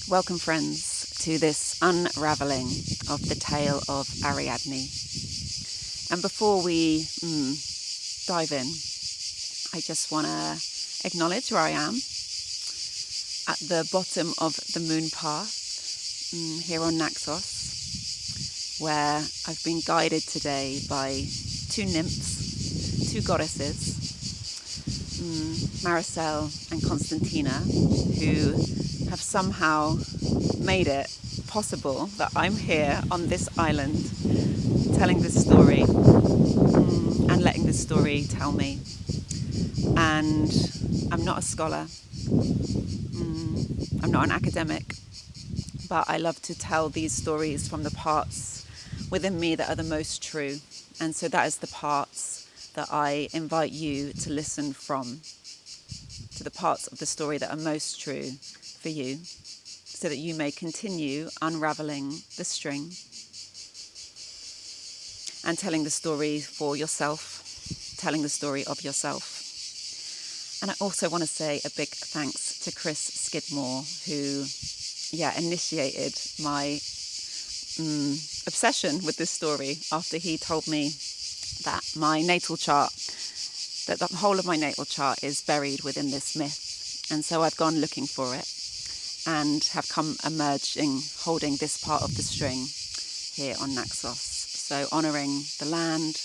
Welcome, friends, to this unravelling of the tale of Ariadne. And before we dive in, I just want to acknowledge where I am at the bottom of the moon path here on Naxos, where I've been guided today by two nymphs, two goddesses, Maricel and Constantina, who have somehow made it possible that I'm here on this island telling this story and letting this story tell me. And I'm not a scholar, I'm not an academic, but I love to tell these stories from the parts within me that are the most true. And so that is the parts that I invite you to listen from, to the parts of the story that are most true for you, so that you may continue unraveling the string and telling the story for yourself, telling the story of yourself. And I also want to say a big thanks to Chris Skidmore, who initiated my obsession with this story after he told me that my natal chart, that the whole of my natal chart is buried within this myth. And so I've gone looking for it and have come emerging, holding this part of the string here on Naxos. So honouring the land,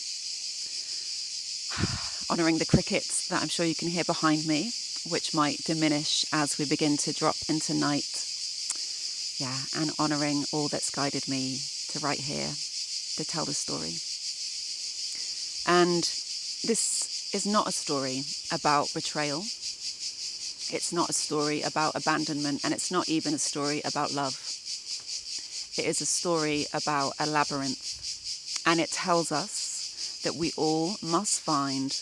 honouring the crickets that I'm sure you can hear behind me, which might diminish as we begin to drop into night. And honouring all that's guided me to right here, to tell the story. And this is not a story about betrayal. It's not a story about abandonment, and it's not even a story about love. It is a story about a labyrinth, and it tells us that we all must find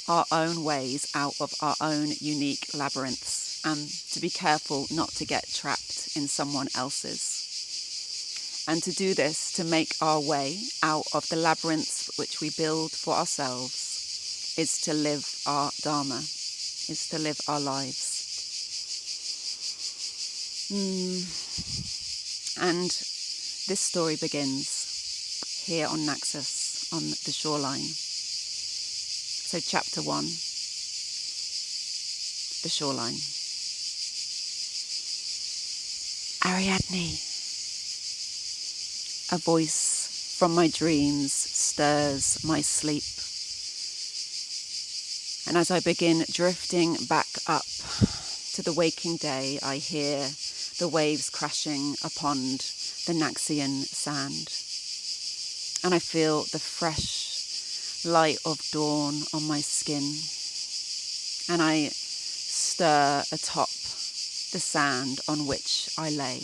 our own ways out of our own unique labyrinths, and to be careful not to get trapped in someone else's. And to do this, to make our way out of the labyrinths which we build for ourselves, is to live our dharma, is to live our lives. And this story begins here on Naxos, on the shoreline. So chapter 1, the shoreline. Ariadne. A voice from my dreams stirs my sleep. And as I begin drifting back up to the waking day, I hear the waves crashing upon the Naxian sand. And I feel the fresh light of dawn on my skin. And I stir atop the sand on which I lay.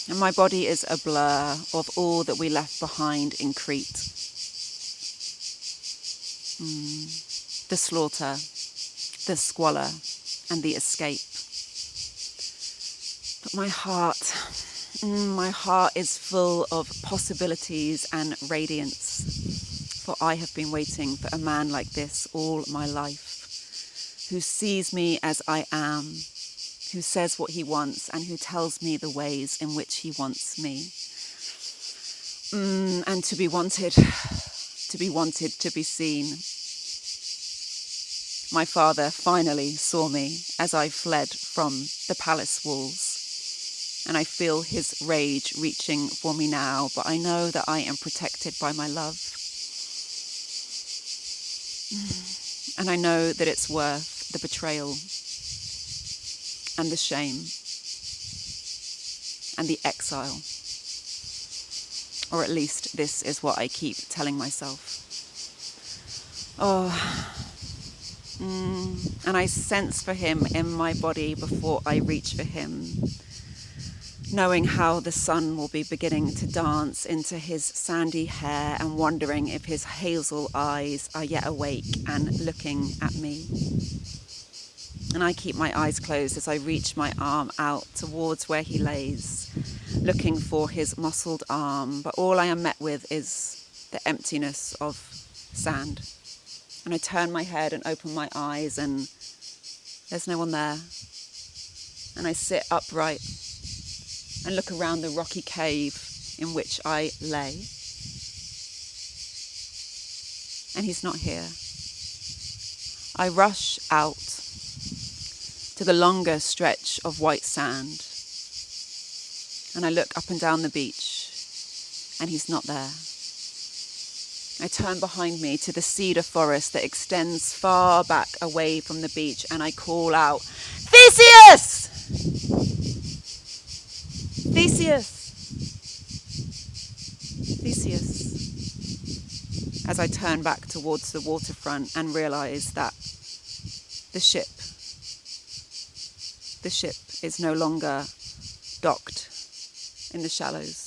And my body is a blur of all that we left behind in Crete. The slaughter, the squalor, and the escape. But my heart is full of possibilities and radiance. For I have been waiting for a man like this all my life, who sees me as I am, who says what he wants, and who tells me the ways in which he wants me. And to be wanted, to be seen. My father finally saw me as I fled from the palace walls. And I feel his rage reaching for me now, but I know that I am protected by my love. And I know that it's worth the betrayal and the shame and the exile. Or at least this is what I keep telling myself. And I sense for him in my body before I reach for him, knowing how the sun will be beginning to dance into his sandy hair and wondering if his hazel eyes are yet awake and looking at me. And I keep my eyes closed as I reach my arm out towards where he lays, looking for his muscled arm, but all I am met with is the emptiness of sand. And I turn my head and open my eyes, and there's no one there. and I sit upright and look around the rocky cave in which I lay. And he's not here. I rush out to the longer stretch of white sand, and I look up and down the beach, and he's not there. I turn behind me to the cedar forest that extends far back away from the beach, and I call out, "Theseus! Theseus! Theseus!" as I turn back towards the waterfront and realise that the ship is no longer docked in the shallows.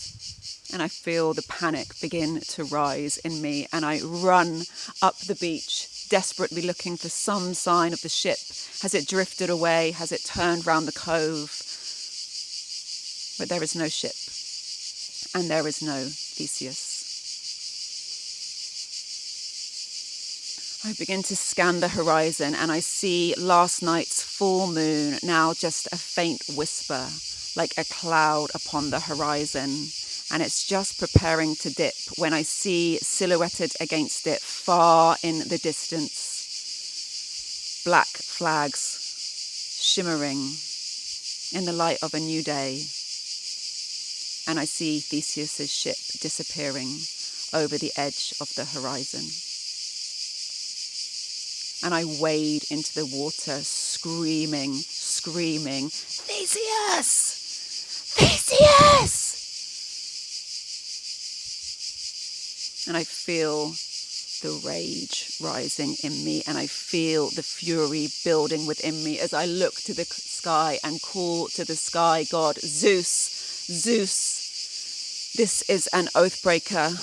And I feel the panic begin to rise in me, and I run up the beach, desperately looking for some sign of the ship. Has it drifted away? Has it turned round the cove? But there is no ship, and there is no Theseus. I begin to scan the horizon, and I see last night's full moon now just a faint whisper, like a cloud upon the horizon. And it's just preparing to dip when I see silhouetted against it far in the distance, black flags shimmering in the light of a new day. And I see Theseus's ship disappearing over the edge of the horizon. And I wade into the water, screaming, "Theseus! Theseus!" And I feel the rage rising in me, and I feel the fury building within me as I look to the sky and call to the sky god, "Zeus, Zeus, this is an oath breaker."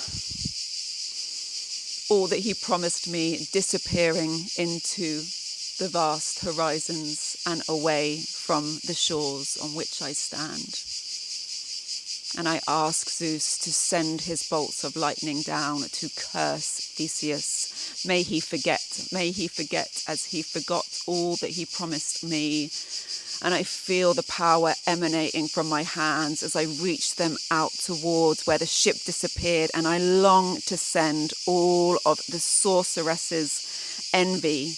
All that he promised me disappearing into the vast horizons and away from the shores on which I stand. And I ask Zeus to send his bolts of lightning down to curse Theseus. May he forget as he forgot all that he promised me. And I feel the power emanating from my hands as I reach them out towards where the ship disappeared, and I long to send all of the sorceress's envy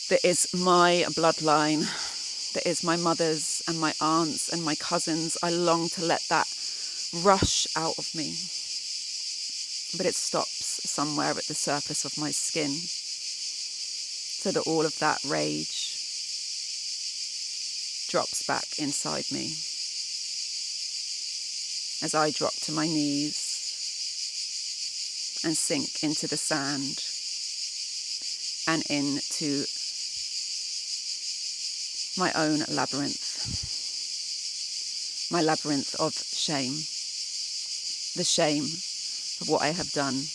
that is my bloodline, that is my mother's and my aunts and my cousins. I long to let that rush out of me. But it stops somewhere at the surface of my skin, so that all of that rage drops back inside me as I drop to my knees and sink into the sand and into my own labyrinth, my labyrinth of shame, the shame of what I have done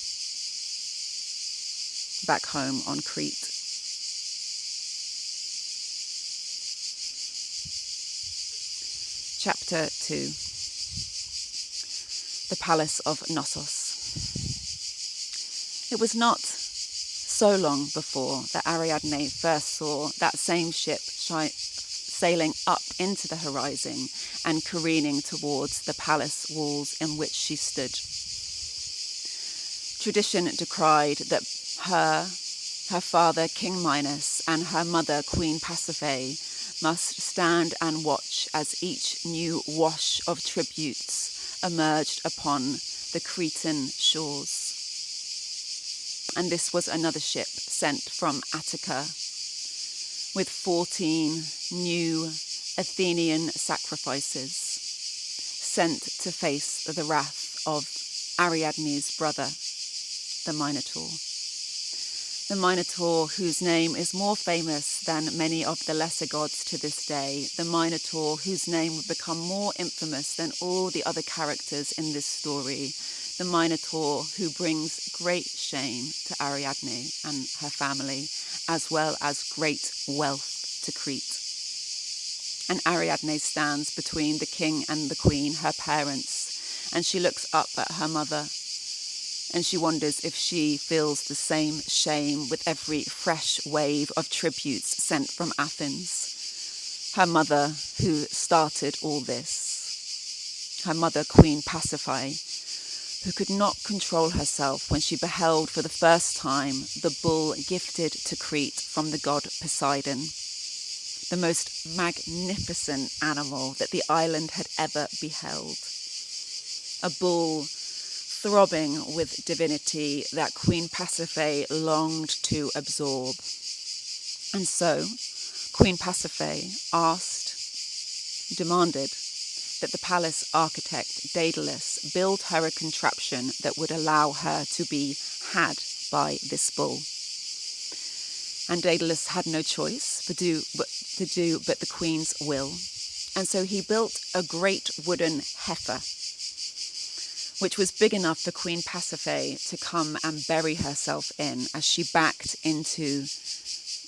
back home on Crete. Chapter 2. The Palace of Naxos. It was not so long before that Ariadne first saw that same ship sailing up into the horizon and careening towards the palace walls in which she stood. Tradition decried that her father King Minos, and her mother Queen Pasiphae must stand and watch as each new wash of tributes emerged upon the Cretan shores. And this was another ship sent from Attica with 14 new Athenian sacrifices, sent to face the wrath of Ariadne's brother, the Minotaur. The Minotaur, whose name is more famous than many of the lesser gods to this day. The Minotaur, whose name would become more infamous than all the other characters in this story. The Minotaur who brings great shame to Ariadne and her family, as well as great wealth to Crete. And Ariadne stands between the king and the queen, her parents, and she looks up at her mother, and she wonders if she feels the same shame with every fresh wave of tributes sent from Athens. her mother who started all this, her mother, Queen Pasiphae, who could not control herself when she beheld for the first time the bull gifted to Crete from the god Poseidon, the most magnificent animal that the island had ever beheld. A bull throbbing with divinity that Queen Pasiphae longed to absorb. And so, Queen Pasiphae demanded that the palace architect Daedalus build her a contraption that would allow her to be had by this bull. And Daedalus had no choice but to do the queen's will. And so he built a great wooden heifer, which was big enough for Queen Pasiphae to come and bury herself in as she backed into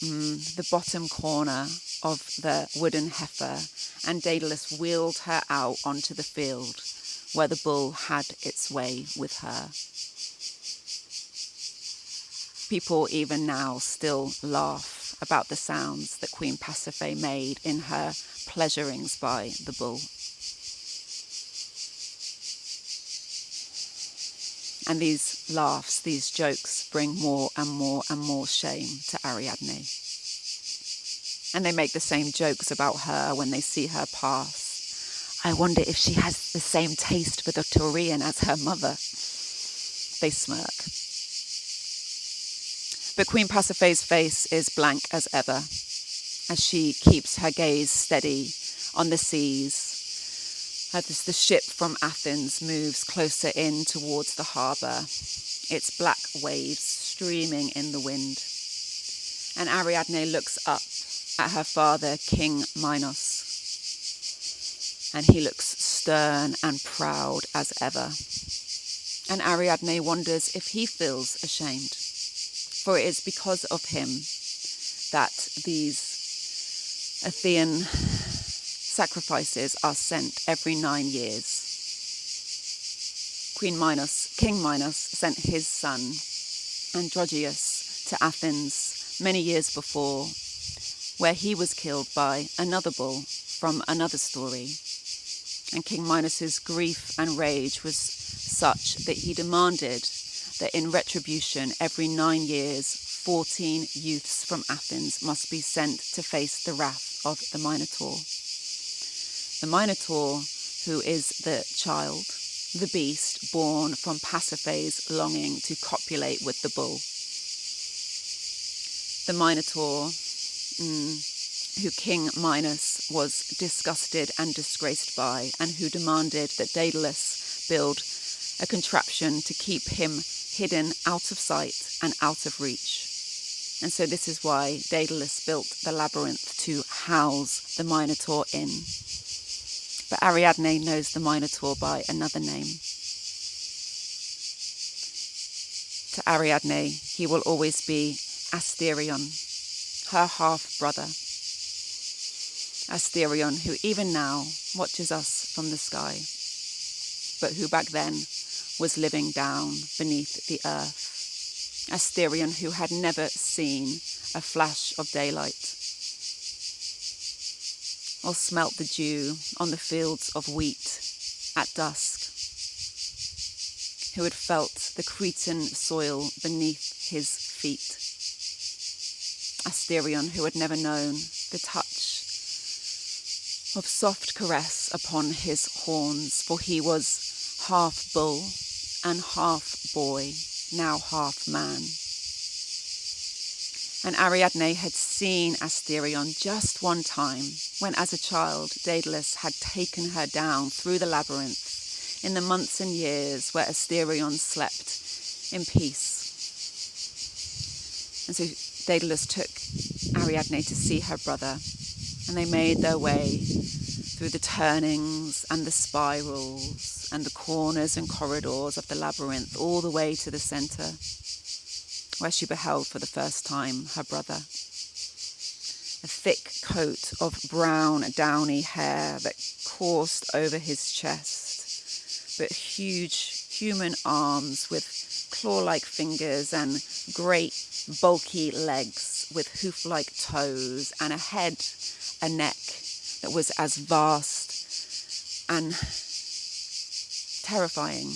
the bottom corner of the wooden heifer, and Daedalus wheeled her out onto the field where the bull had its way with her. People even now still laugh about the sounds that Queen Pasiphae made in her pleasurings by the bull. And these laughs, these jokes, bring more and more and more shame to Ariadne. And they make the same jokes about her when they see her pass. I wonder if she has the same taste for the Taurian as her mother. They smirk. But Queen Pasiphae's face is blank as ever as she keeps her gaze steady on the seas as the ship from Athens moves closer in towards the harbour, its black waves streaming in the wind. And Ariadne looks up at her father, King Minos, and he looks stern and proud as ever. And Ariadne wonders if he feels ashamed, for it is because of him that these Athenian sacrifices are sent every 9 years. King Minos sent his son Androgeus to Athens many years before, where he was killed by another bull from another story. And King Minos's grief and rage was such that he demanded that in retribution every 9 years 14 youths from Athens must be sent to face the wrath of the Minotaur. The Minotaur, who is the child, the beast born from Pasiphae's longing to copulate with the bull. The Minotaur, who King Minos was disgusted and disgraced by, and who demanded that Daedalus build a contraption to keep him hidden out of sight and out of reach. And so this is why Daedalus built the Labyrinth, to house the Minotaur in. But Ariadne knows the Minotaur by another name. To Ariadne, he will always be Asterion, her half-brother. Asterion, who even now watches us from the sky, but who back then was living down beneath the earth. Asterion, who had never seen a flash of daylight, or smelt the dew on the fields of wheat at dusk, who had felt the Cretan soil beneath his feet. Asterion, who had never known the touch of soft caress upon his horns, for he was half bull and half boy, now half man. And Ariadne had seen Asterion just one time, when as a child Daedalus had taken her down through the labyrinth in the months and years where Asterion slept in peace. And so Daedalus took Ariadne to see her brother, and they made their way through the turnings and the spirals and the corners and corridors of the labyrinth, all the way to the centre, where she beheld for the first time her brother. A thick coat of brown, downy hair that coursed over his chest, but huge human arms with claw-like fingers and great bulky legs with hoof-like toes, and a head, a neck, that was as vast and terrifying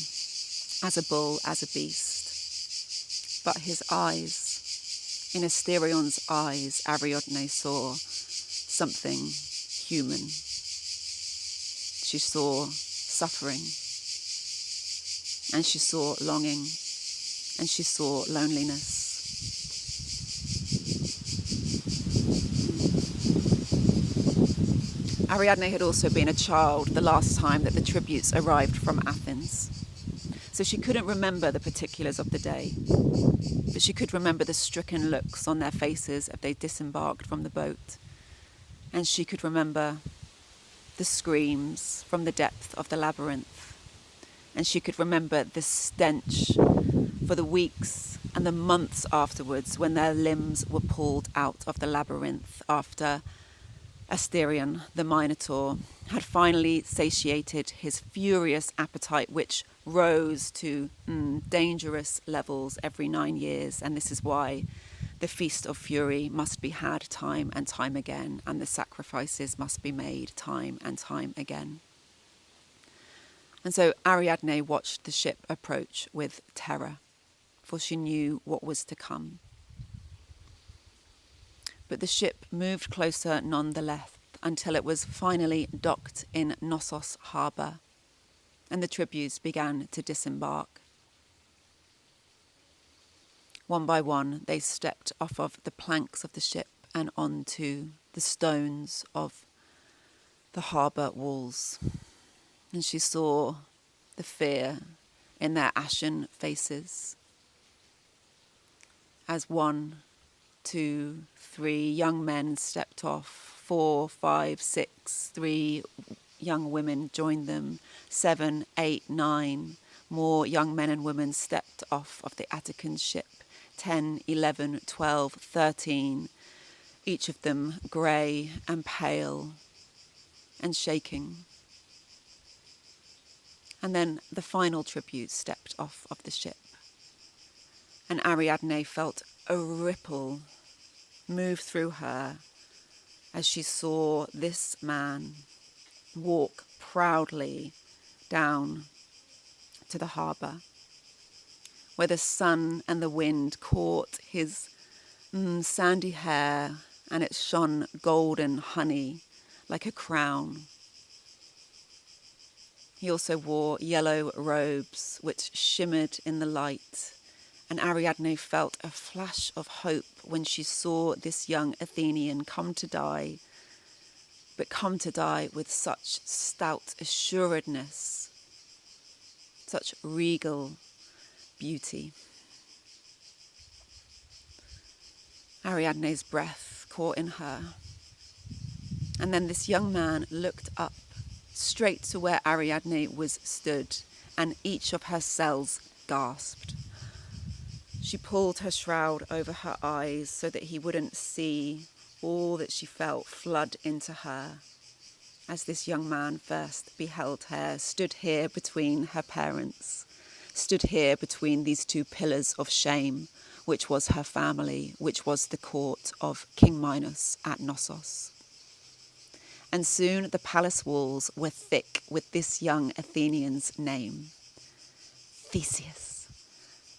as a bull, as a beast. But his eyes, in Asterion's eyes, Ariadne saw something human. She saw suffering, and she saw longing, and she saw loneliness. Ariadne had also been a child the last time that the tributes arrived from Athens. So she couldn't remember the particulars of the day, but she could remember the stricken looks on their faces as they disembarked from the boat. And she could remember the screams from the depth of the labyrinth. And she could remember the stench for the weeks and the months afterwards when their limbs were pulled out of the labyrinth after Asterion, the Minotaur, had finally satiated his furious appetite, which rose to dangerous levels every 9 years. And this is why the Feast of Fury must be had time and time again, and the sacrifices must be made time and time again. And so Ariadne watched the ship approach with terror, for she knew what was to come. But the ship moved closer nonetheless until it was finally docked in Naxos harbour, and the tributes began to disembark. One by one, they stepped off of the planks of the ship and onto the stones of the harbour walls. And she saw the fear in their ashen faces as 1, 2, 3 young men stepped off, 4, 5, 6, 3 young women joined them, 7, 8, 9 more young men and women stepped off of the Attican ship, 10, 11, 12, 13, each of them grey and pale and shaking. And then the final tribute stepped off of the ship, and Ariadne felt a ripple move through her as she saw this man walk proudly down to the harbour, where the sun and the wind caught his sandy hair, and it shone golden honey like a crown. He also wore yellow robes which shimmered in the light, and Ariadne felt a flash of hope when she saw this young Athenian come to die, but come to die with such stout assuredness, such regal beauty. Ariadne's breath caught in her, and then this young man looked up straight to where Ariadne was stood, and each of her cells gasped. She pulled her shroud over her eyes so that he wouldn't see all that she felt flood into her as this young man first beheld her, stood here between her parents, stood here between these 2 pillars of shame, which was her family, which was the court of King Minos at Naxos. And soon the palace walls were thick with this young Athenian's name. Theseus.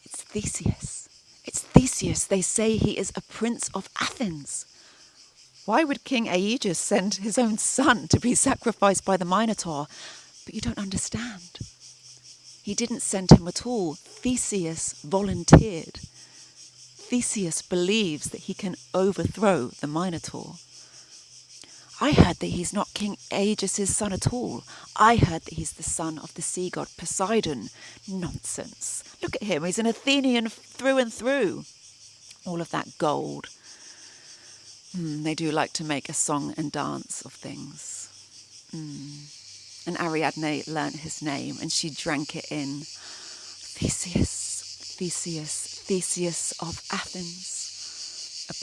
It's Theseus. It's Theseus. They say he is a prince of Athens. Why would King Aegeus send his own son to be sacrificed by the Minotaur? But you don't understand. He didn't send him at all. Theseus volunteered. Theseus believes that he can overthrow the Minotaur. I heard that he's not King Aegeus' son at all. I heard that he's the son of the sea god Poseidon. Nonsense. Look at him. He's an Athenian through and through. All of that gold. They do like to make a song and dance of things. And Ariadne learnt his name, and she drank it in. Theseus, Theseus, Theseus of Athens. A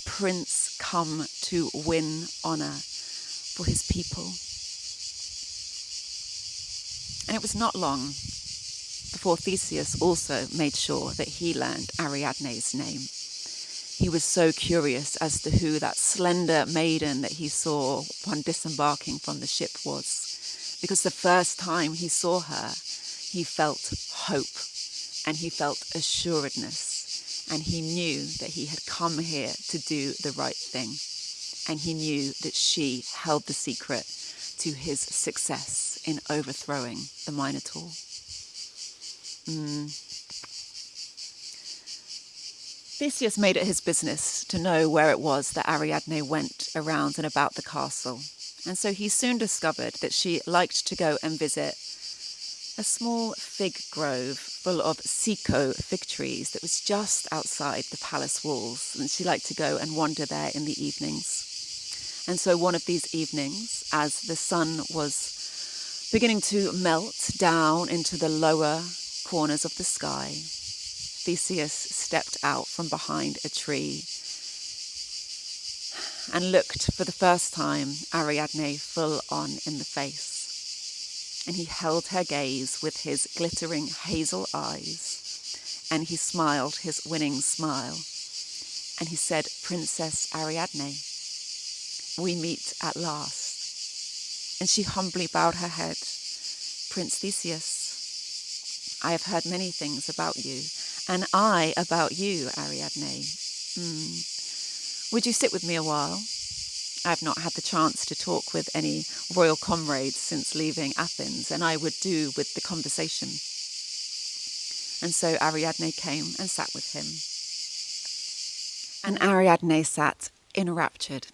prince come to win honour for his people. And it was not long before Theseus also made sure that he learned Ariadne's name. He was so curious as to who that slender maiden that he saw upon disembarking from the ship was, because the first time he saw her, he felt hope and he felt assuredness, and he knew that he had come here to do the right thing, and he knew that she held the secret to his success in overthrowing the Minotaur. Theseus made it his business to know where it was that Ariadne went around and about the castle, and so he soon discovered that she liked to go and visit a small fig grove full of Sico fig trees that was just outside the palace walls, and she liked to go and wander there in the evenings. And so one of these evenings, as the sun was beginning to melt down into the lower corners of the sky, Theseus stepped out from behind a tree and looked for the first time Ariadne full on in the face. And he held her gaze with his glittering hazel eyes, and he smiled his winning smile, and he said, "Princess Ariadne, we meet at last." And she humbly bowed her head. "Prince Theseus, I have heard many things about you, and I about you, Ariadne. Would you sit with me a while? I have not had the chance to talk with any royal comrades since leaving Athens, and I would do with the conversation." And so Ariadne came and sat with him. And Ariadne sat enraptured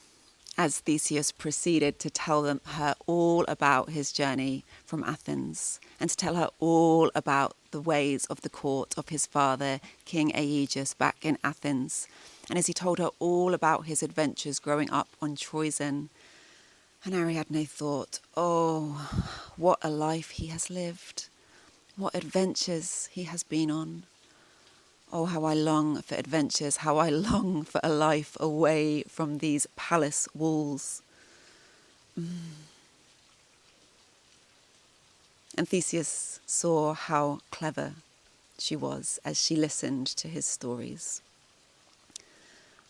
as Theseus proceeded to tell her all about his journey from Athens, and to tell her all about the ways of the court of his father, King Aegeus, back in Athens. And as he told her all about his adventures growing up on Troezen, and Ariadne thought, oh, what a life he has lived. What adventures he has been on. Oh, how I long for adventures, how I long for a life away from these palace walls. And Theseus saw how clever she was as she listened to his stories.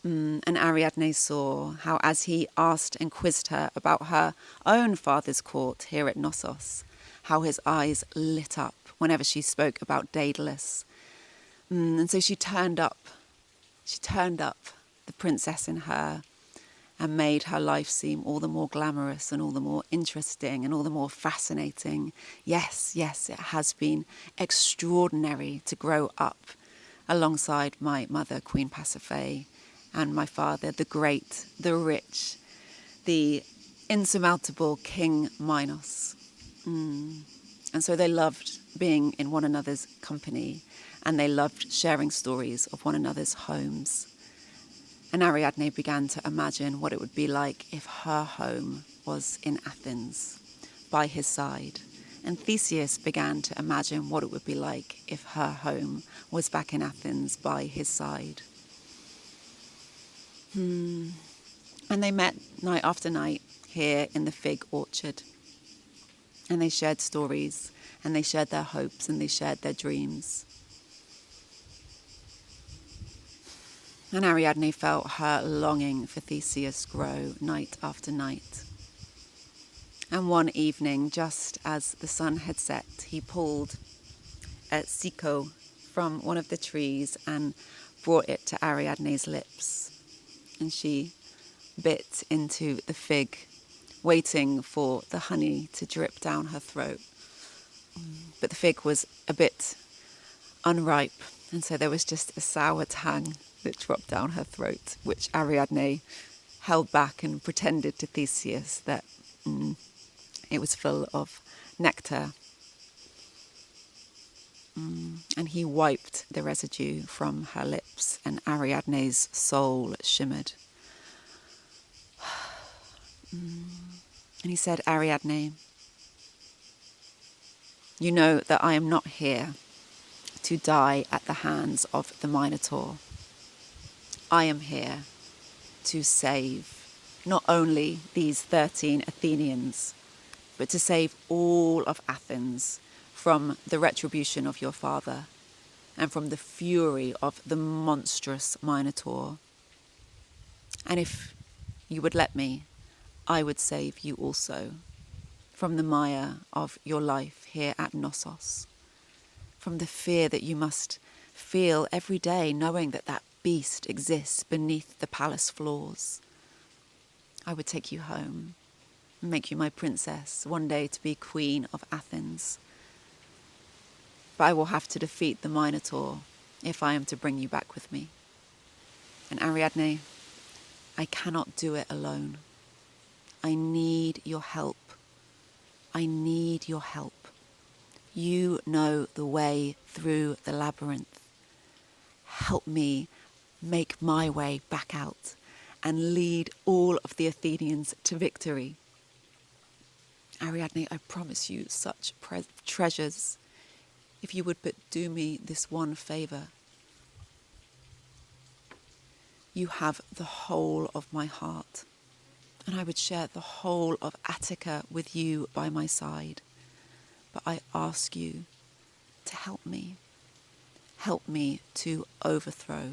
And Ariadne saw how, as he asked and quizzed her about her own father's court here at Naxos, how his eyes lit up whenever she spoke about Daedalus. And so she turned up the princess in her and made her life seem all the more glamorous and all the more interesting and all the more fascinating. Yes, it has been extraordinary to grow up alongside my mother, Queen Pasiphae, and my father, the great, the rich, the insurmountable King Minos. And so they loved being in one another's company, and they loved sharing stories of one another's homes. And Ariadne began to imagine what it would be like if her home was in Athens, by his side. And Theseus began to imagine what it would be like if her home was back in Athens, by his side. And they met night after night here in the fig orchard. And they shared stories, and they shared their hopes, and they shared their dreams. And Ariadne felt her longing for Theseus grow night after night. And one evening, just as the sun had set, he pulled a Sico from one of the trees and brought it to Ariadne's lips. And she bit into the fig, waiting for the honey to drip down her throat. But the fig was a bit unripe, and so there was just a sour tang that dropped down her throat, which Ariadne held back and pretended to Theseus that it was full of nectar. And he wiped the residue from her lips, and Ariadne's soul shimmered. And he said, "Ariadne, you know that I am not here to die at the hands of the Minotaur. I am here to save not only these 13 Athenians, but to save all of Athens from the retribution of your father and from the fury of the monstrous Minotaur. And if you would let me, I would save you also from the mire of your life here at Naxos, from the fear that you must feel every day knowing that that beast exists beneath the palace floors. I would take you home and make you my princess, one day to be queen of Athens. But I will have to defeat the Minotaur if I am to bring you back with me. And Ariadne, I cannot do it alone. I need your help. I need your help. You know the way through the labyrinth. Help me make my way back out and lead all of the Athenians to victory. Ariadne, I promise you such treasures if you would but do me this one favour. You have the whole of my heart, and I would share the whole of Attica with you by my side. But I ask you to help me. Help me to overthrow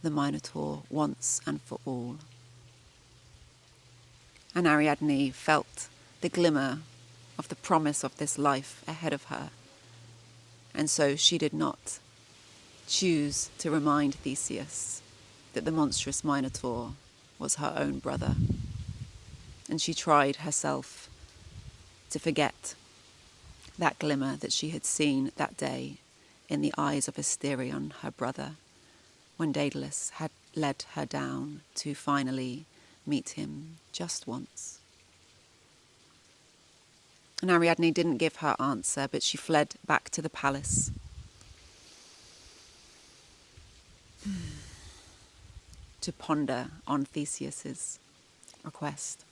the Minotaur once and for all. And Ariadne felt the glimmer of the promise of this life ahead of her. And so she did not choose to remind Theseus that the monstrous Minotaur was her own brother. And she tried herself to forget that glimmer that she had seen that day in the eyes of Asterion, her brother, when Daedalus had led her down to finally meet him just once. And Ariadne didn't give her answer, but she fled back to the palace. To ponder on Theseus's request.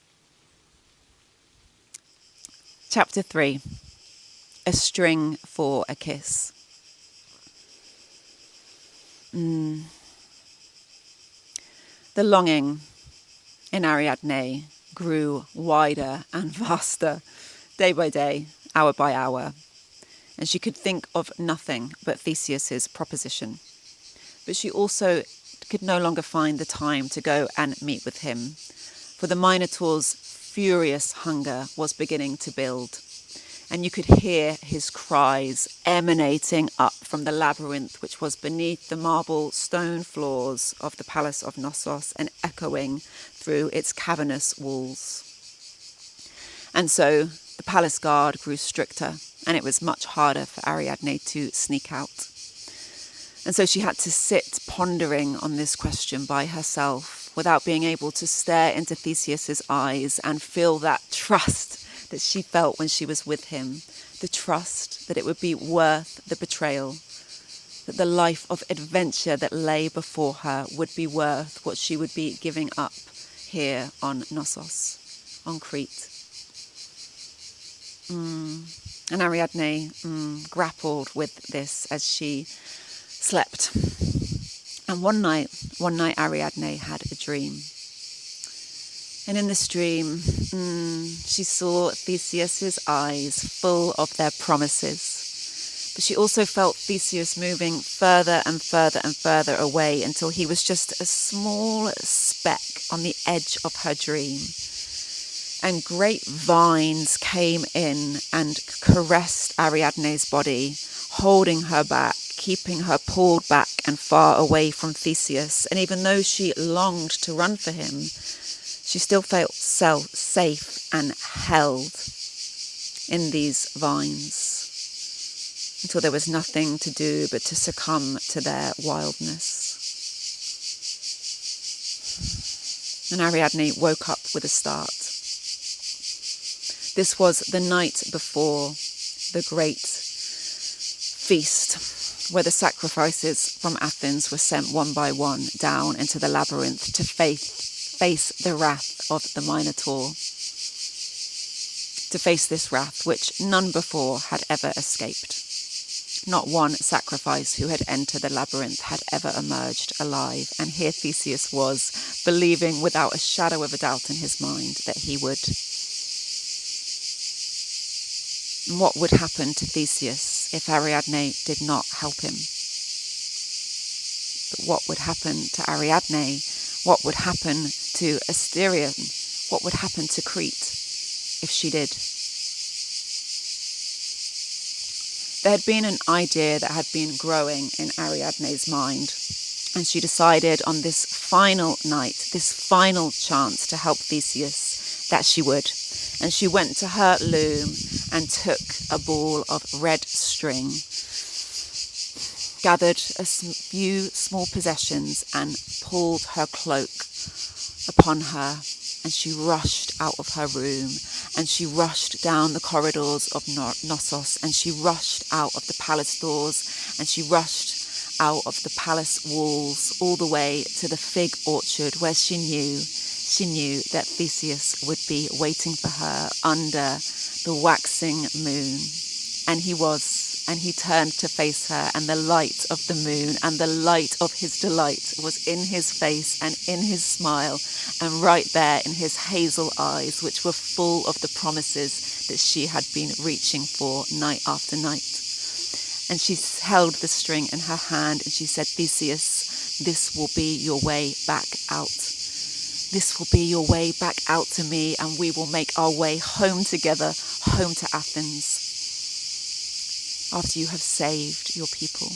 Chapter 3. A string for a kiss. The longing in Ariadne grew wider and vaster, day by day, hour by hour, and she could think of nothing but Theseus's proposition. But she also could no longer find the time to go and meet with him, for the Minotaur's furious hunger was beginning to build, and you could hear his cries emanating up from the labyrinth which was beneath the marble stone floors of the palace of Naxos and echoing through its cavernous walls. And so the palace guard grew stricter, and it was much harder for Ariadne to sneak out. And so she had to sit pondering on this question by herself without being able to stare into Theseus's eyes and feel that trust that she felt when she was with him, the trust that it would be worth the betrayal, that the life of adventure that lay before her would be worth what she would be giving up here on Naxos, on Crete. And Ariadne grappled with this as she slept. And one night Ariadne had a dream. And in this dream, she saw Theseus's eyes full of their promises. But she also felt Theseus moving further and further and further away until he was just a small speck on the edge of her dream. And great vines came in and caressed Ariadne's body, holding her back, keeping her pulled back and far away from Theseus. And even though she longed to run for him, she still felt safe and held in these vines until there was nothing to do but to succumb to their wildness. And Ariadne woke up with a start. This was the night before the great feast, where the sacrifices from Athens were sent one by one down into the labyrinth to face the wrath of the Minotaur, to face this wrath which none before had ever escaped. Not one sacrifice who had entered the labyrinth had ever emerged alive, and here Theseus was, believing without a shadow of a doubt in his mind that he would. What would happen to Theseus if Ariadne did not help him? But what would happen to Ariadne What would happen to Asterion? What would happen to Crete if she did? There had been an idea that had been growing in Ariadne's mind, and she decided on this final night, this final chance to help Theseus, that she would. And she went to her loom and took a ball of red string, gathered a few small possessions and pulled her cloak upon her, and she rushed out of her room, and she rushed down the corridors of Naxos, and she rushed out of the palace doors, and she rushed out of the palace walls, all the way to the fig orchard, where she knew that Theseus would be waiting for her under the waxing moon. And he turned to face her, and the light of the moon and the light of his delight was in his face and in his smile, and right there in his hazel eyes, which were full of the promises that she had been reaching for night after night. And she held the string in her hand, and she said, "Theseus, this will be your way back out. This will be your way back out to me, and we will make our way home together, home to Athens, after you have saved your people."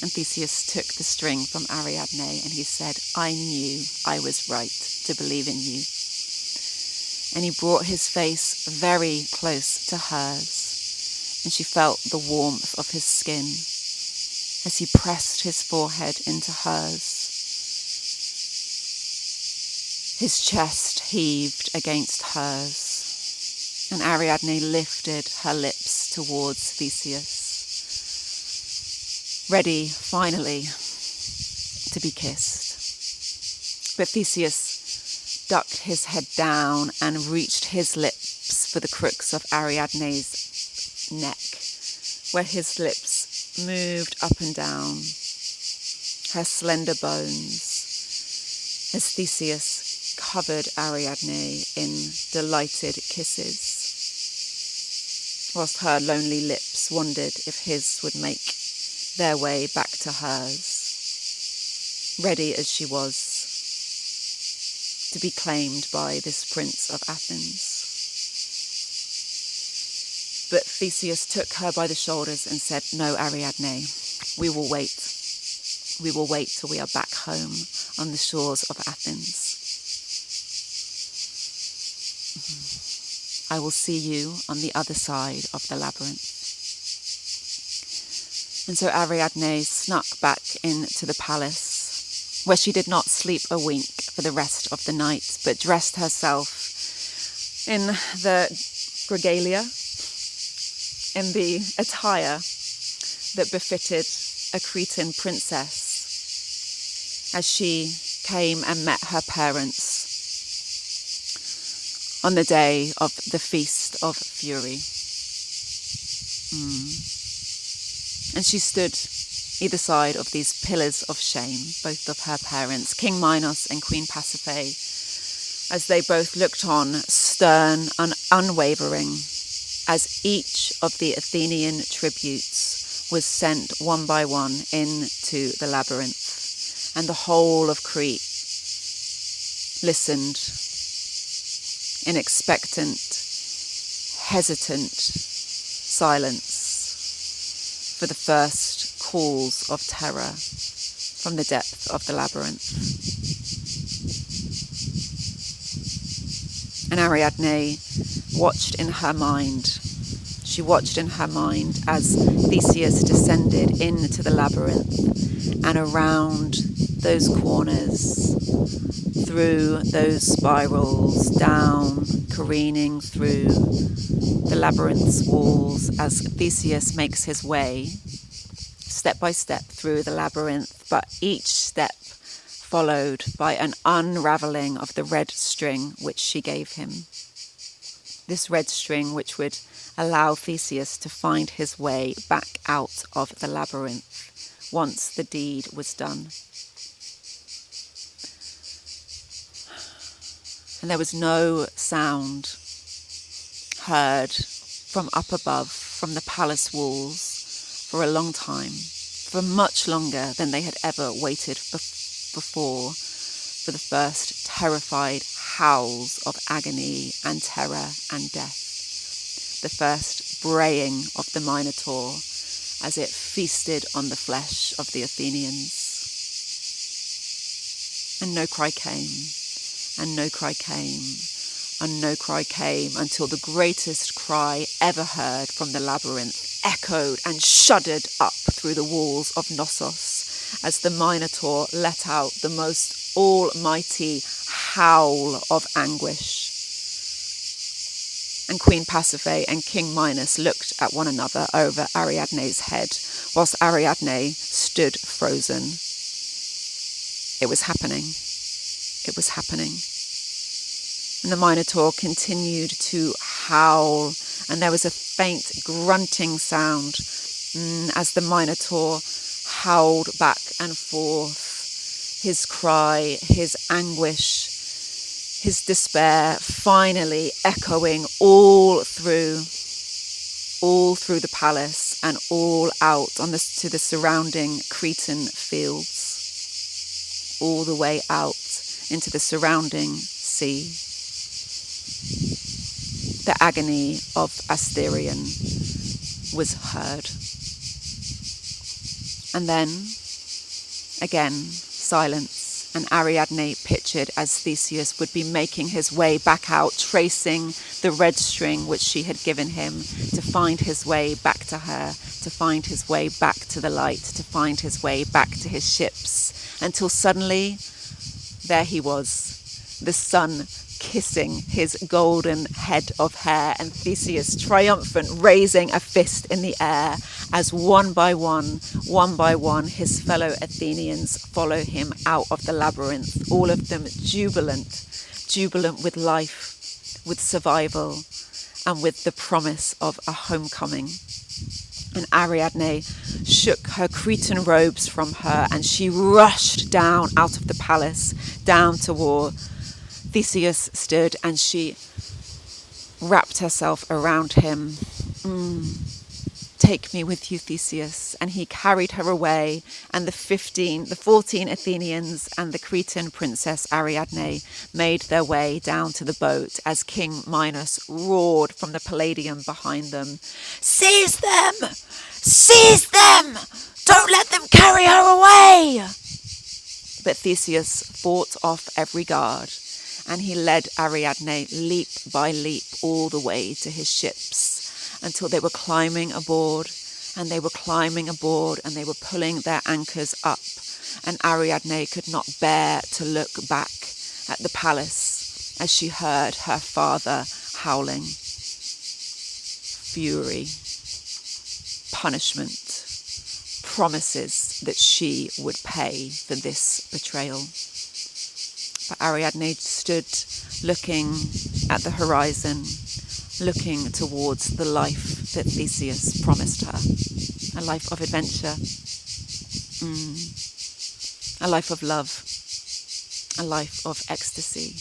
And Theseus took the string from Ariadne, and he said, "I knew I was right to believe in you." And he brought his face very close to hers, and she felt the warmth of his skin as he pressed his forehead into hers. His chest heaved against hers, and Ariadne lifted her lips towards Theseus, ready finally to be kissed. But Theseus ducked his head down and reached his lips for the crooks of Ariadne's neck, where his lips moved up and down her slender bones, as Theseus covered Ariadne in delighted kisses, whilst her lonely lips wondered if his would make their way back to hers, ready as she was to be claimed by this prince of Athens. But Theseus took her by the shoulders and said, "No, Ariadne, we will wait. We will wait till we are back home on the shores of Athens. I will see you on the other side of the labyrinth." And so Ariadne snuck back into the palace, where she did not sleep a wink for the rest of the night, but dressed herself in the regalia, in the attire that befitted a Cretan princess, as she came and met her parents on the day of the Feast of Fury. And she stood either side of these pillars of shame, both of her parents, King Minos and Queen Pasiphae, as they both looked on, stern and unwavering, as each of the Athenian tributes was sent one by one into the labyrinth, and the whole of Crete listened in expectant, hesitant silence for the first calls of terror from the depth of the labyrinth. And Ariadne watched in her mind. She watched in her mind as Theseus descended into the labyrinth, and around those corners, through those spirals, down, careening through the labyrinth's walls, as Theseus makes his way, step by step through the labyrinth, but each step followed by an unravelling of the red string which she gave him. This red string which would allow Theseus to find his way back out of the labyrinth once the deed was done. And there was no sound heard from up above, from the palace walls, for a long time, for much longer than they had ever waited before for the first terrified howls of agony and terror and death. The first braying of the Minotaur as it feasted on the flesh of the Athenians. And no cry came, and no cry came, and no cry came until the greatest cry ever heard from the labyrinth echoed and shuddered up through the walls of Naxos as the Minotaur let out the most almighty howl of anguish. And Queen Pasiphae and King Minos looked at one another over Ariadne's head, whilst Ariadne stood frozen. It was happening. It was happening. And the Minotaur continued to howl, and there was a faint grunting sound as the Minotaur howled back and forth, his cry, his anguish, his despair finally echoing all through the palace and all out to the surrounding Cretan fields, all the way out into the surrounding sea. The agony of Asterion was heard. And then, again, silence. And Ariadne pictured as Theseus would be making his way back out, tracing the red string which she had given him to find his way back to her, to find his way back to the light, to find his way back to his ships, until suddenly there he was, the sun kissing his golden head of hair, and Theseus triumphant, raising a fist in the air as one by one, his fellow Athenians follow him out of the labyrinth, all of them jubilant with life, with survival, and with the promise of a homecoming. And Ariadne shook her Cretan robes from her, and she rushed down out of the palace, down toward Theseus stood, and she wrapped herself around him. Take me with you, Theseus. And he carried her away, and the 14 Athenians and the Cretan princess Ariadne made their way down to the boat as King Minos roared from the Palladium behind them. Seize them! Seize them! Don't let them carry her away! But Theseus fought off every guard, and he led Ariadne leap by leap all the way to his ships until they were climbing aboard, and they were climbing aboard, and they were pulling their anchors up, and Ariadne could not bear to look back at the palace as she heard her father howling. Fury, punishment, promises that she would pay for this betrayal. But Ariadne stood looking at the horizon, looking towards the life that Theseus promised her. A life of adventure, a life of love, a life of ecstasy.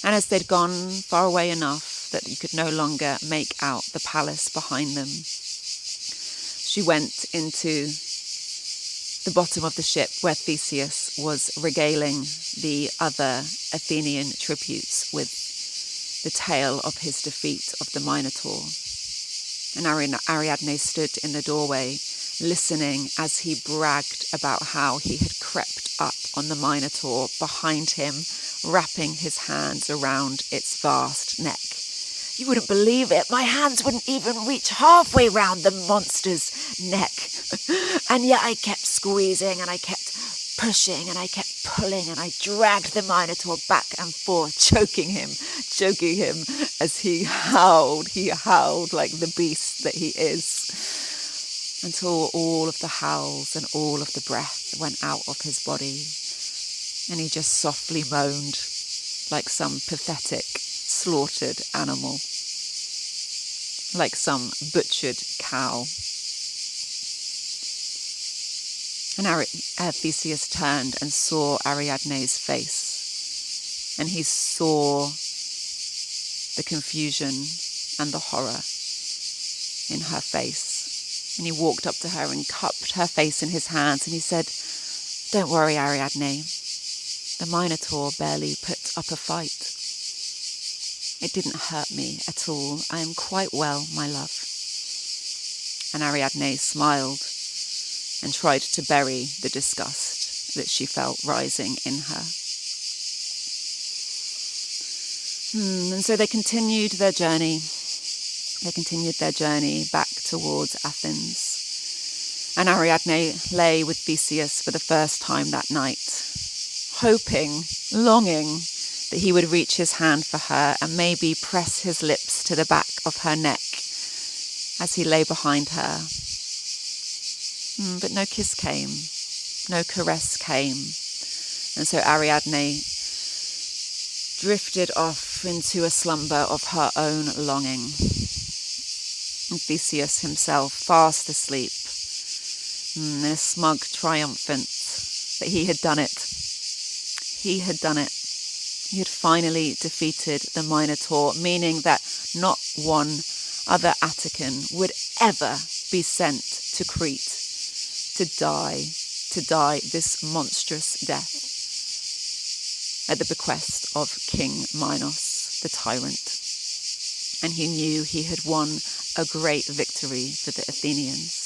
And as they'd gone far away enough that you could no longer make out the palace behind them, she went into the bottom of the ship where Theseus was regaling the other Athenian tributes with the tale of his defeat of the Minotaur. And Ariadne stood in the doorway, listening as he bragged about how he had crept up on the Minotaur behind him, wrapping his hands around its vast neck. You wouldn't believe it. My hands wouldn't even reach halfway round the monster's neck. And yet I kept squeezing, and I kept pushing, and I kept pulling, and I dragged the Minotaur back and forth, choking him as he howled like the beast that he is, until all of the howls and all of the breath went out of his body, and he just softly moaned like some pathetic slaughtered animal, like some butchered cow. And Theseus turned and saw Ariadne's face, and he saw the confusion and the horror in her face. And he walked up to her and he cupped her face in his hands and he said, "Don't worry, Ariadne. The Minotaur barely put up a fight. It didn't hurt me at all. I am quite well, my love." And Ariadne smiled and tried to bury the disgust that she felt rising in her. And so they continued their journey. They continued their journey back towards Athens. And Ariadne lay with Theseus for the first time that night, hoping, longing that he would reach his hand for her and maybe press his lips to the back of her neck as he lay behind her. But no kiss came, no caress came. And so Ariadne drifted off into a slumber of her own longing. And Theseus himself, fast asleep, in a smug triumphant that he had done it. He had done it. He had finally defeated the Minotaur, meaning that not one other Attican would ever be sent to Crete to die this monstrous death at the bequest of King Minos, the tyrant. And he knew he had won a great victory for the Athenians.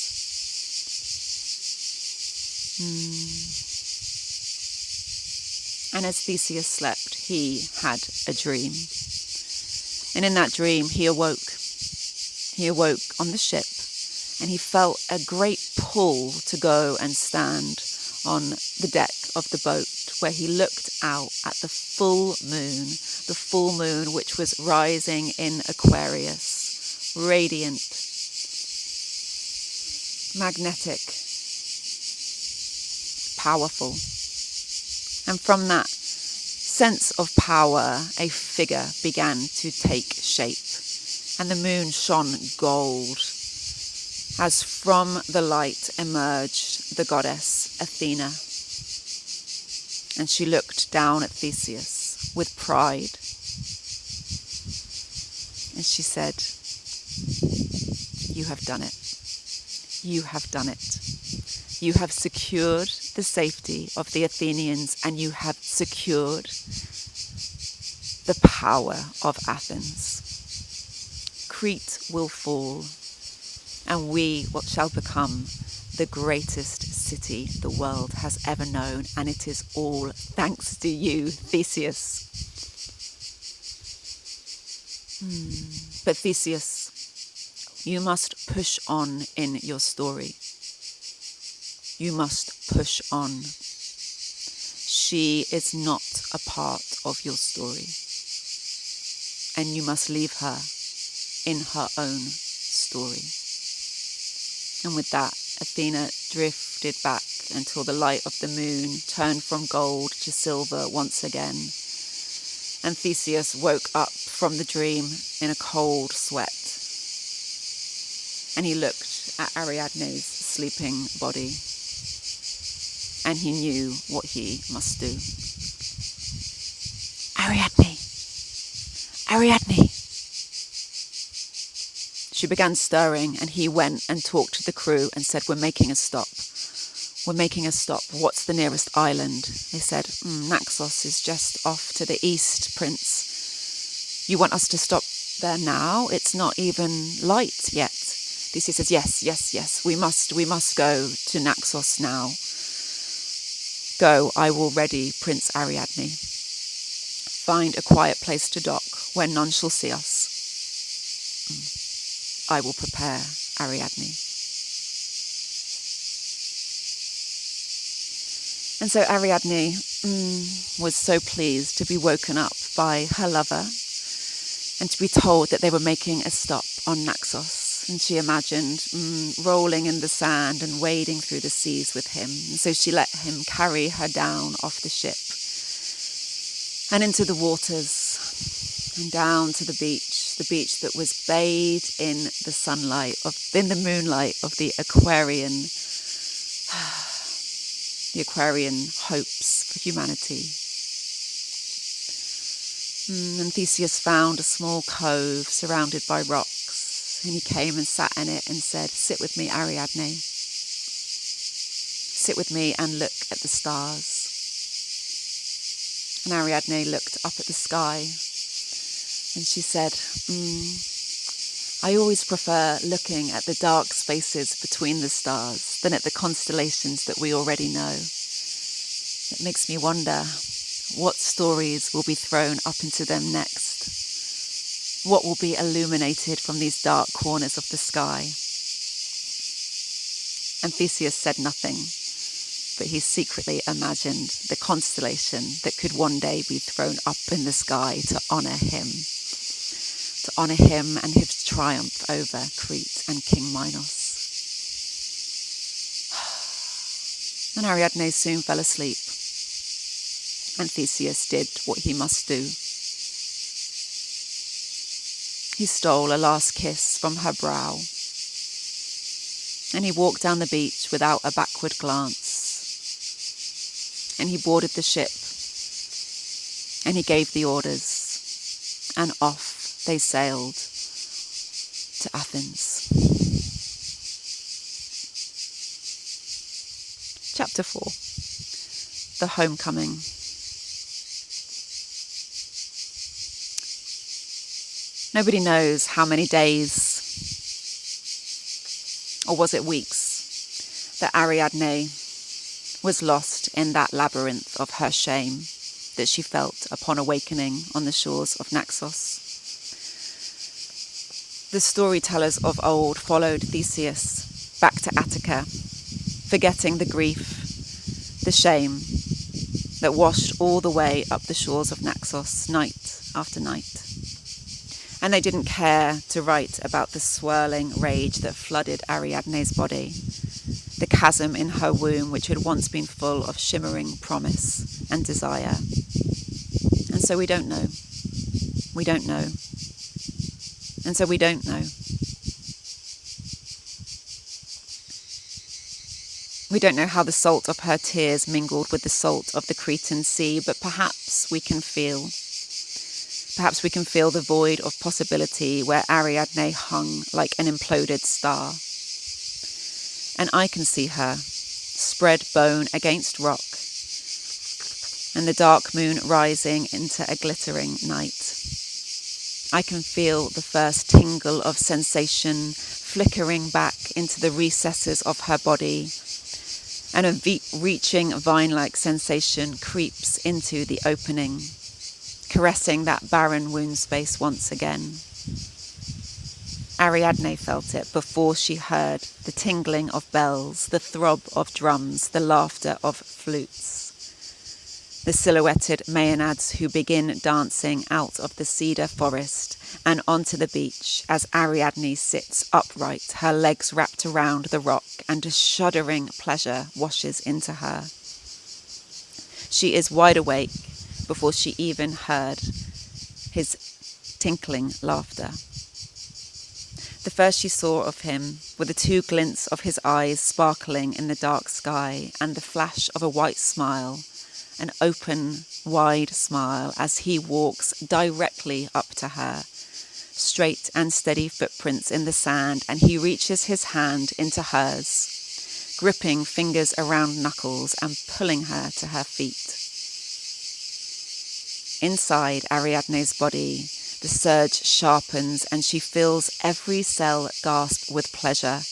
And as Theseus slept, he had a dream. And in that dream, he awoke. He awoke on the ship, and he felt a great pull to go and stand on the deck of the boat, where he looked out at the full moon which was rising in Aquarius, radiant, magnetic, powerful. And from that sense of power, a figure began to take shape. And the moon shone gold as from the light emerged the goddess Athena. And she looked down at Theseus with pride. And she said, "You have done it. You have done it. You have secured the safety of the Athenians, and you have secured the power of Athens. Crete will fall, and we shall become the greatest city the world has ever known, and it is all thanks to you, Theseus." But Theseus, you must push on in your story. You must push on. She is not a part of your story, and you must leave her in her own story. And with that, Athena drifted back until the light of the moon turned from gold to silver once again. And Theseus woke up from the dream in a cold sweat. And he looked at Ariadne's sleeping body. And he knew what he must do. "Ariadne! Ariadne!" She began stirring, and he went and talked to the crew and said, "We're making a stop. We're making a stop. What's the nearest island?" They said, "Naxos is just off to the east, Prince." "You want us to stop there now? It's not even light yet." Theseus says, yes, we must go to Naxos now. "Go, I will ready Prince Ariadne. Find a quiet place to dock where none shall see us. I will prepare Ariadne." And so Ariadne was so pleased to be woken up by her lover and to be told that they were making a stop on Naxos. And she imagined rolling in the sand and wading through the seas with him. And so she let him carry her down off the ship and into the waters and down to the beach that was bathed in the sunlight, in the moonlight of the Aquarian hopes for humanity. And Theseus found a small cove surrounded by rocks, And he came and sat in it and said, "Sit with me, Ariadne. Sit with me and look at the stars." And Ariadne looked up at the sky and she said, "I always prefer looking at the dark spaces between the stars than at the constellations that we already know. It makes me wonder what stories will be thrown up into them next. What will be illuminated from these dark corners of the sky?" And Theseus said nothing, but he secretly imagined the constellation that could one day be thrown up in the sky to honour him and his triumph over Crete and King Minos. And Ariadne soon fell asleep, and Theseus did what he must do. He stole a last kiss from her brow, and he walked down the beach without a backward glance. And he boarded the ship, and he gave the orders, and off they sailed to Athens. Chapter 4. The Homecoming. Nobody knows how many days, or was it weeks, that Ariadne was lost in that labyrinth of her shame that she felt upon awakening on the shores of Naxos. The storytellers of old followed Theseus back to Attica, forgetting the grief, the shame that washed all the way up the shores of Naxos night after night. And they didn't care to write about the swirling rage that flooded Ariadne's body, the chasm in her womb which had once been full of shimmering promise and desire. And so we don't know. We don't know. And so we don't know. We don't know how the salt of her tears mingled with the salt of the Cretan sea, but perhaps we can feel the void of possibility where Ariadne hung like an imploded star. And I can see her, spread bone against rock, and the dark moon rising into a glittering night. I can feel the first tingle of sensation flickering back into the recesses of her body, and a reaching vine-like sensation creeps into the opening, caressing that barren wound space once again. Ariadne felt it before she heard the tingling of bells, the throb of drums, the laughter of flutes. The silhouetted maenads who begin dancing out of the cedar forest and onto the beach as Ariadne sits upright, her legs wrapped around the rock, and a shuddering pleasure washes into her. She is wide awake before she even heard his tinkling laughter. The first she saw of him were the two glints of his eyes sparkling in the dark sky and the flash of a white smile, an open, wide smile as he walks directly up to her. Straight and steady footprints in the sand, and he reaches his hand into hers, gripping fingers around knuckles and pulling her to her feet. Inside Ariadne's body, the surge sharpens and she feels every cell gasp with pleasure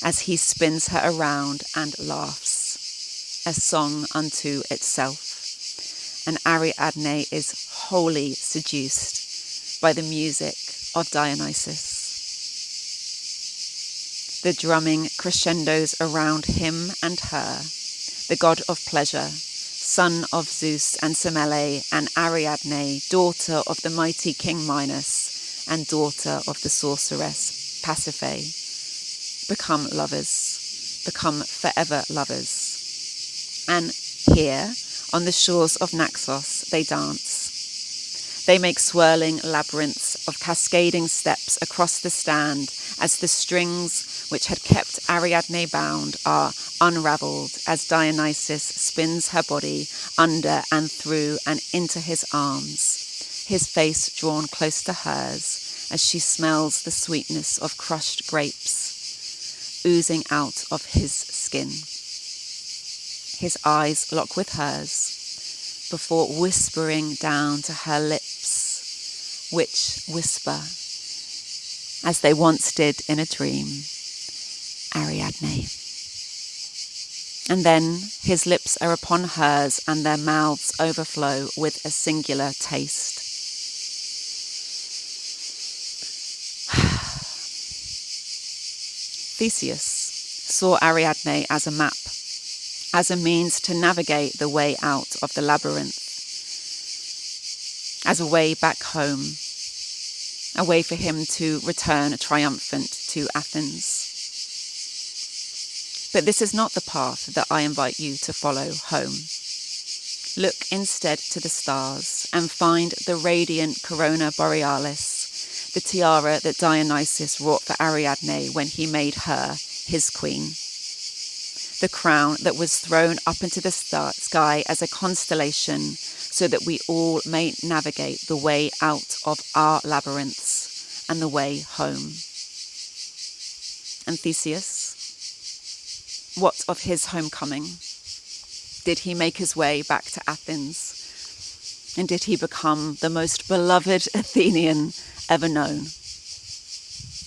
as he spins her around and laughs, a song unto itself. And Ariadne is wholly seduced by the music of Dionysus. The drumming crescendos around him and her, the god of pleasure, son of Zeus and Semele, and Ariadne, daughter of the mighty King Minos and daughter of the sorceress Pasiphae, become lovers, become forever lovers. And here, on the shores of Naxos, they dance. They make swirling labyrinths of cascading steps across the stand as the strings which had kept Ariadne bound are unravelled as Dionysus spins her body under and through and into his arms, his face drawn close to hers as she smells the sweetness of crushed grapes oozing out of his skin. His eyes lock with hers before whispering down to her lips, which whisper, as they once did in a dream, Ariadne. And then his lips are upon hers and their mouths overflow with a singular taste. Theseus saw Ariadne as a map, as a means to navigate the way out of the labyrinth, as a way back home, a way for him to return triumphant to Athens. But this is not the path that I invite you to follow home. Look instead to the stars and find the radiant corona borealis, the tiara that Dionysus wrought for Ariadne when he made her his queen. The crown that was thrown up into the sky as a constellation so that we all may navigate the way out of our labyrinths and the way home. And Theseus, what of his homecoming? Did he make his way back to Athens? And did he become the most beloved Athenian ever known?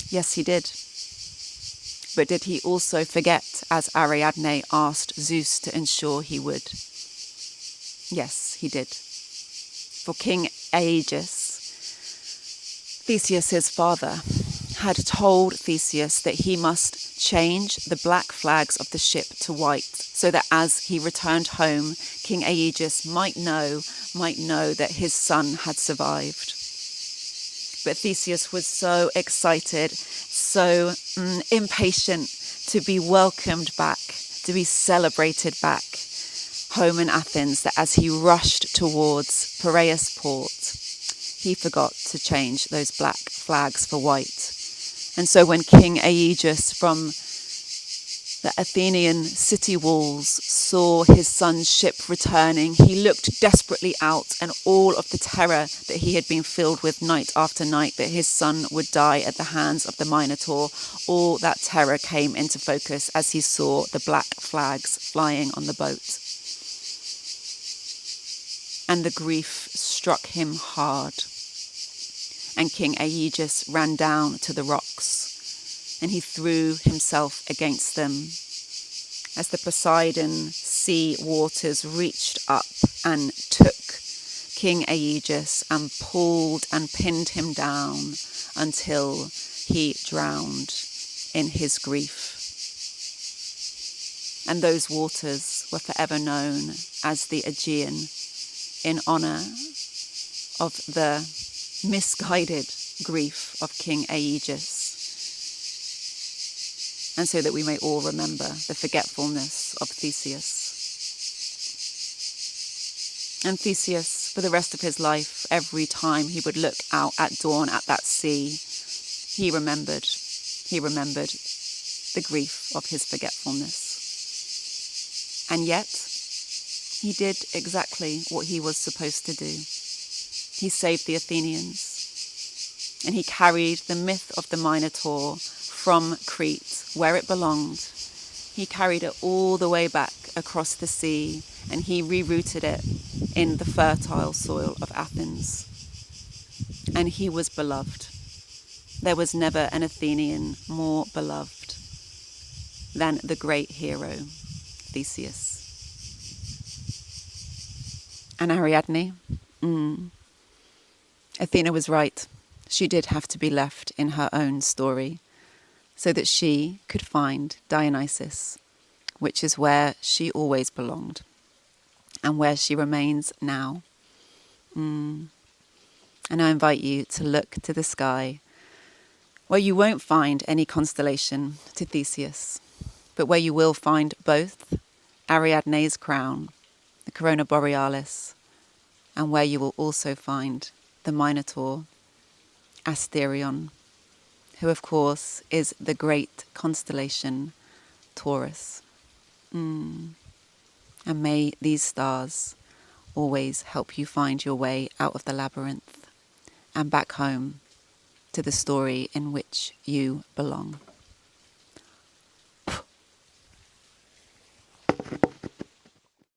Yes, he did. But did he also forget, as Ariadne asked Zeus to ensure he would? Yes, he did. For King Aegeus, Theseus' father, had told Theseus that he must change the black flags of the ship to white, so that as he returned home, King Aegeus might know that his son had survived. But Theseus was so excited, so impatient to be welcomed back, to be celebrated back home in Athens, that as he rushed towards Piraeus port, he forgot to change those black flags for white. And so when King Aegeus from the Athenian city walls saw his son's ship returning, he looked desperately out, and all of the terror that he had been filled with night after night, that his son would die at the hands of the Minotaur, all that terror came into focus as he saw the black flags flying on the boat. And the grief struck him hard. And King Aegeus ran down to the rocks, and he threw himself against them as the Poseidon sea waters reached up and took King Aegeus and pulled and pinned him down until he drowned in his grief. And those waters were forever known as the Aegean, in honour of the misguided grief of King Aegeus, and so that we may all remember the forgetfulness of Theseus. And Theseus, for the rest of his life, every time he would look out at dawn at that sea, he remembered the grief of his forgetfulness. And yet, he did exactly what he was supposed to do. He saved the Athenians, and he carried the myth of the Minotaur from Crete, where it belonged. He carried it all the way back across the sea, and he rerouted it in the fertile soil of Athens. And he was beloved. There was never an Athenian more beloved than the great hero, Theseus. And Ariadne? Athena was right. She did have to be left in her own story so that she could find Dionysus, which is where she always belonged and where she remains now. And I invite you to look to the sky, where you won't find any constellation to Theseus, but where you will find both Ariadne's crown, the corona borealis, and where you will also find the Minotaur, Asterion, who of course is the great constellation Taurus. And may these stars always help you find your way out of the labyrinth and back home to the story in which you belong.